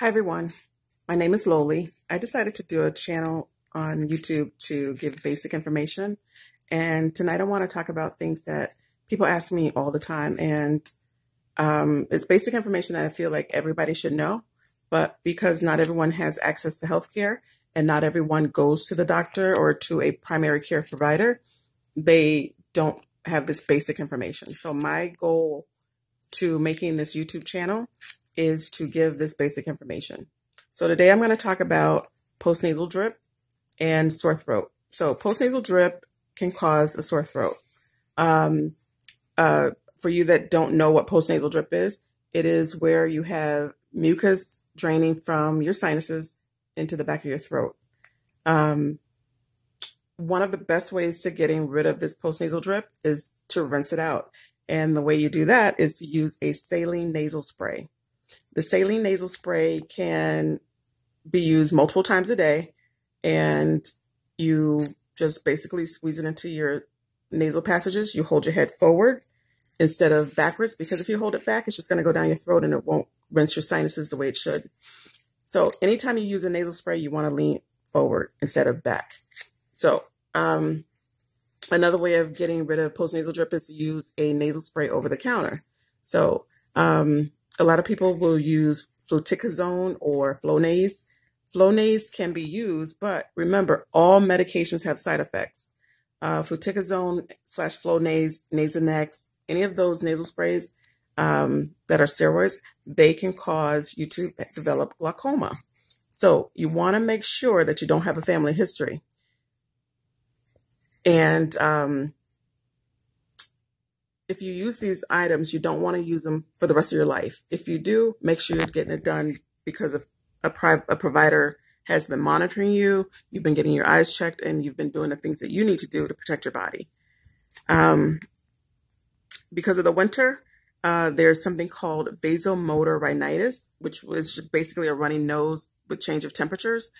Hi everyone, my name is Loli. I decided to do a channel on YouTube to give basic information, and tonight I want to talk about things that people ask me all the time, and it's basic information that I feel like everybody should know, but because not everyone has access to healthcare and not everyone goes to the doctor or to a primary care provider, they don't have this basic information. So my goal to making this YouTube channel is to give this basic information. So today I'm going to talk about postnasal drip and sore throat. So postnasal drip can cause a sore throat. For you that don't know what postnasal drip is, it is where you have mucus draining from your sinuses into the back of your throat. One of the best ways to getting rid of this postnasal drip is to rinse it out. And the way you do that is to use a saline nasal spray. The saline nasal spray can be used multiple times a day, and you just basically squeeze it into your nasal passages. You hold your head forward instead of backwards, because if you hold it back, it's just going to go down your throat and it won't rinse your sinuses the way it should. So anytime you use a nasal spray, you want to lean forward instead of back. So another way of getting rid of postnasal drip is to use a nasal spray over the counter. So a lot of people will use fluticasone or Flonase. Flonase can be used, but remember, all medications have side effects. Fluticasone / Flonase, Nasonex, any of those nasal sprays that are steroids, they can cause you to develop glaucoma. So you want to make sure that you don't have a family history. And if you use these items, you don't want to use them for the rest of your life. If you do, make sure you're getting it done because of a provider has been monitoring you, you've been getting your eyes checked, and you've been doing the things that you need to do to protect your body. Because of the winter, there's something called vasomotor rhinitis, which was basically a runny nose with change of temperatures.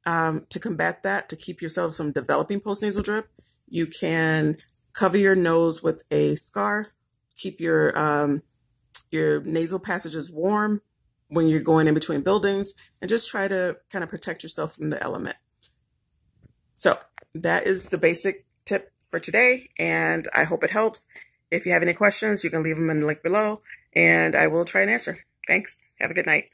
To combat that, to keep yourself from developing postnasal drip, you can cover your nose with a scarf, keep your nasal passages warm when you're going in between buildings, and just try to kind of protect yourself from the element. So that is the basic tip for today, and I hope it helps. If you have any questions, you can leave them in the link below, and I will try and answer. Thanks. Have a good night.